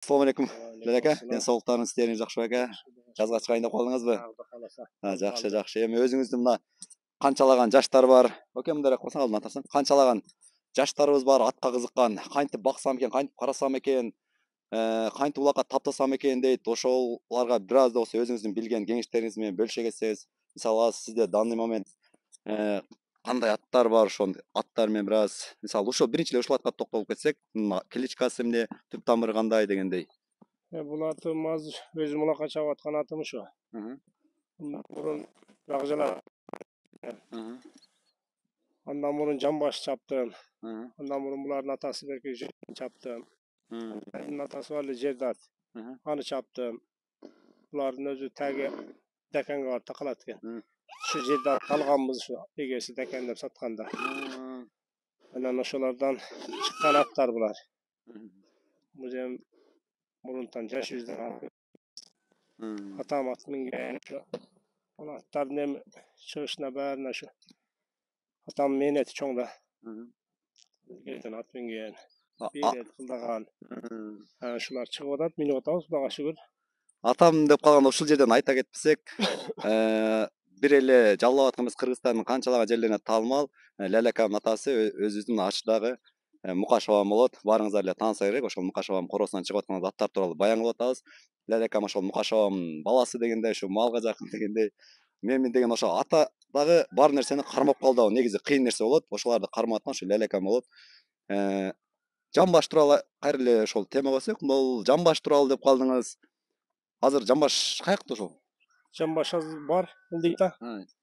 Assalamu alaikum. Aka, денсаулықтарыңыз істеріңіз жақсы aka? Жазға шығайын деп қалдыңызбы? Жақсы, жақсы. Эми өзүңүздүн мына канчалаган жаштар бар. Оке, мындай кылсаң алдын атасың. Канчалаган жаштарыбыз бар, атка кызыккан. Кантип баксам экен, кантип карасам экен, кантип улакка таптасам экен дейт. Ошолорго бир аз да болсо өзүңүздүн билген кеңештериңиз менен бөлүшө кетсеңиз. Мисалы, азыр сизде данный момент кандай аттар бар, ошол аттар менен бир аз, мисалы, ошол биринчи ушул атка токтолуп кетсек, кличкасы эмне, түп тамыры кандай дегендей. Бул атым азыр өзүм улакка чабып аткан атым ушу. Мурун Жакжалар. Андан мурун Жамбаш чаптым. Андан мурун булардын атасы берки чаптым. Анын атасы бар эле Жердат. Аны чаптым. Булардын өзү таги Даканга барып такалат экен. Ушу жерде алганбыз, ушу эгеси Дакан деп сатканда. Анан ошолордон чыккан аттар булар. Бул эми мурунтан жаш жүздөн атам ат минген. Аны аттардын эми чыгышына баарына ушу атам мээнети чоң да. Кетен ат минген, бейрет кылдаган. Ушулар чыгып атат, минип атабыз, Кудайга шүгүр. Атам деп калганда ушул жерден айта кетпесек, бир эле жаллап аткан эмес, Кыргызстандын канчалаган жерлерине таалмал Ляляканын атасы өзүбүздүн ачыдагы Мукаш бабам болот. Баарыңыздар эле таанса керек. Ошол Мукаш бабам коросунан чыгып аткан аттар тууралуу баянгылап атабыз. Лялякам ошол Мукаш бабамдын баласы дегендей, ушу малга жакын дегендей. Мен деген ошо ата дагы бар нерсени кармап калды. Негизи кыйын нерсе болот. Ошоларды кармап аткан ошо Лялякам болот. Жамбаш тууралуу кайра эле ошол тема койсок, бул Жамбаш тууралуу деп калдыңыз. Азыр Жамбаш каякта ошол? Жамбаш азыр бар, ылдыйт да.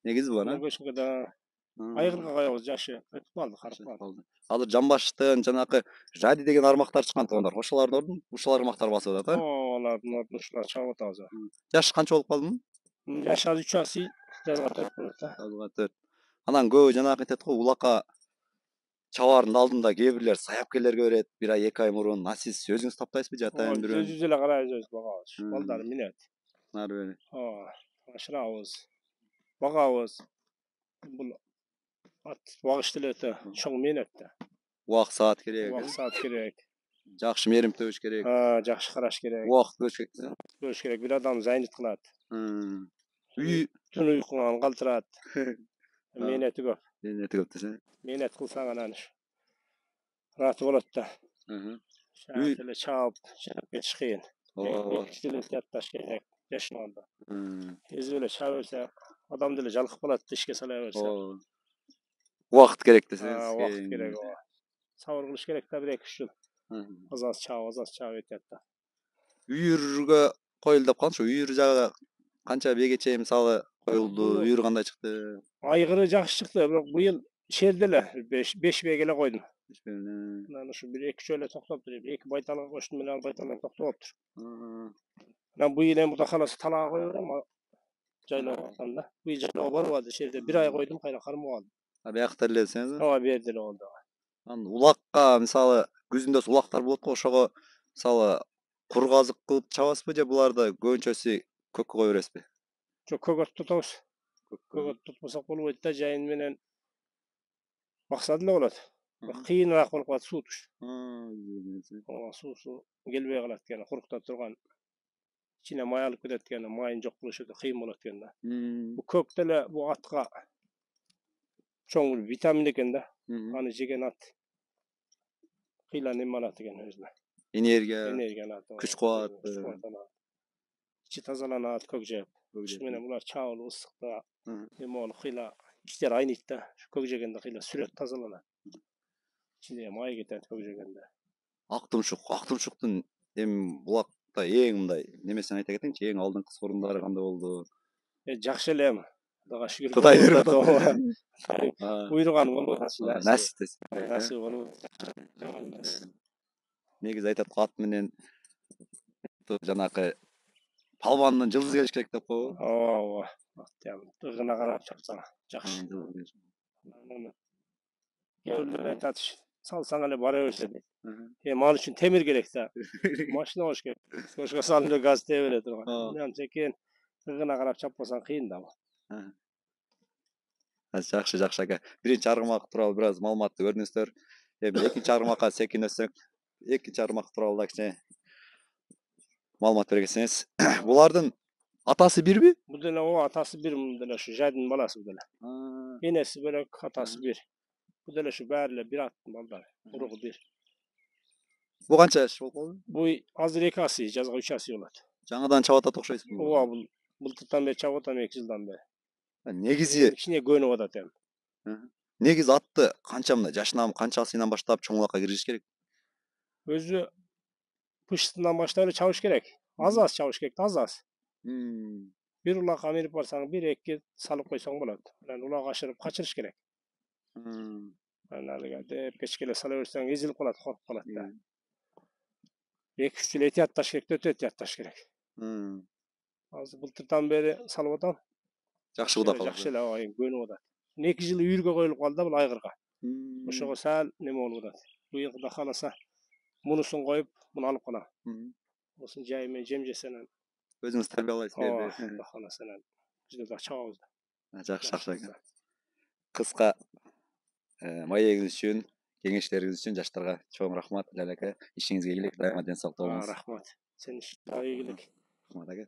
Негизи бар, Көчкөдө айгырга коебуз, жашы өтүп калды, карып калды. Азыр Жамбаштын жанакы Жади деген армактар чыккан туугандар. Ошолордун ордун ушул армактар басып атат, Алардын ордун ушулар чабып атабыз. Жаш канча болуп калдымы? Жаш азыр 3 асый, жазга 4 болот да. Жазга 4. Анан көбү жанагы айтат го, улакка чабаардын алдында кээ бирлер саяпкерлерге берет, 1 ай 2 ай мурун. Сиз өзүңүз таптайсызбы же атайын бирөө? Өзүбүз эле карайбыз, өзүбүз багабыз. Балдар минет. Ары бери. Ашырабыз. Багабыз. Бул ат багыш деле өтө чоң мээнет да. Убак саат керек. Убак саат керек. Жакшы меримтебиш керек. Жакшы караш керек. Убакыт бөлүш керек. Бир адам зайнет кылат. Түн уйкуңан калтырат. Мээнети көп. Мээнети көп десең. Мээнет кылсаң анан раты болот да. Шаат эле чаап кетиш кыйын. Жатташ керек жашаганда. Эзип эле чаап берсе, адам деле жалкып калат, ишке сала берсе. Убакыт керек десеңиз. Убакыт керек. Сабыр кылыш керек да, 1-2 жыл. Азаз чаап этет да. Үйүргө коюл деп калчу. Үйүр жагы канча беге чейин мисалы коюлду? Үйүр кандай чыкты? Айгыры жакшы чыкты, бирок быйыл шерде эле 5 беге эле койдум. Анан ушу 1-2 жолу токтоп туруп, 2 байталга коштум, менен байталга токтоптур. Анан быйыл эми Кудай кааласа талаага кое берем, жайлап атканда. Быйыл жайлоо барбады, шерде 1 ай койдум, кайра кармап алдым. Биякта эле десеңиз? Ооба, берди эле болду. Анан улакка мисалы күзүндө улактар болот го, ошого мисалы кур казык кылып чабасызбы же буларды көбүнчөсү көккө кое бересизби? Жок, көгөт тутабыз. Көгөт тутмасак болбойт да, жайын менен бакса деле болот. Кыйыныраак болуп калат, суу туш. Суусу келбей калат экен, куруктап турган. Ичине май алып кетет экен, майын жок кылыш өтө кыйын болот экен да. Бул көк деле бул атка чоң витамин экен да. Аны жеген ат кыйла неме алат экен өзүнө. Энергия алат. Күч кубат. Ичи тазаланат, көк жеп. Ушу менен булар чабылып ысыкта эме болуп кыйла иштер айныйт да. Көк жегенде кыйла сүрөт тазаланат. Ичине май кетет көк жегенде. Актымшуктун эми булакта эң мындай немесин айта кетейинчи, эң алдыңкы сорундары кандай болду? Жакшы эле эми. Кудайга шүгүр. Кудай берип атат. Буйруган болуп атат. Насип болуп. Негизи айтат го, ат менен жанакы палбандын жылдыз келиш керек деп койбу? Ооба. Тыгына карап чапсаң жакшы. Кээ айтат, салсаң эле бара берсе дейт. Эми ал үчүн темир керек да. Машина болуш керек. Ошого салып эле газ тебе бере турган. Антип экен, тыгына карап чаппасаң кыйын да. Жакшы aka. Биринчи аргымак тууралуу бир аз маалыматты көрдүңүздөр. Эми экинчи аргымакка секин өтсөк, экинчи аргымак тууралуу да кичине маалымат бергенсиңиз. Булардын атасы бирби? Бул деле о атасы бир, бул деле ушу жайдын баласы бул деле. Энеси бөлөк, атасы бир. Бул деле ушу баары эле бир аттын балдары, уругу бир. Бу канча жаш болуп калды? Бул азыр 2 асый, жазга 3 асый болот. Жаңыдан чабып атат окшойсуз. Ооба, бул былтыртан бери чабып атам 2 жылдан бери. Негизи Кичине көнүп атат эми. негизи атты канча мына жашынан канча асыйнан баштап чоңулакка киргизиш керек? Өзү пыштынан баштап эле чабыш керек. Аз чабыш керек, аз. Бир улакка минип барсаң, 1-2 салып койсоң болот. Анан улак ашырып качырыш керек. Анан алыга деп кечке эле сала берсең, эзилип калат, коруп калат да. 2-3 жыл этиятташ керек, өтө этиятташ керек. Азыр былтыртан бери салып атам. Жакшы кудак калат. Жакшы эле ооба, көнүп атат. 2 жыл үйүргө коюлуп калды да бул айгырга. Ошого сал неме болуп атат. Быйыл Кудай кааласа мунусун коюп, муну алып калам. Осын жай мен жем жесенен. Өзүңүз тарбиялайсыз Ооба, Кудай кааласа бизде да чабабыз да. Жакшы экен. Кыска маегиңиз үчүн, кеңештериңиз үчүн жаштарга чоң рахмат. Ләләкә, ишиңизге ийгилик, дайыма ден соолук табыңыз. Рахмат. Сен ишиңизге ийгилик. Рахмат ага.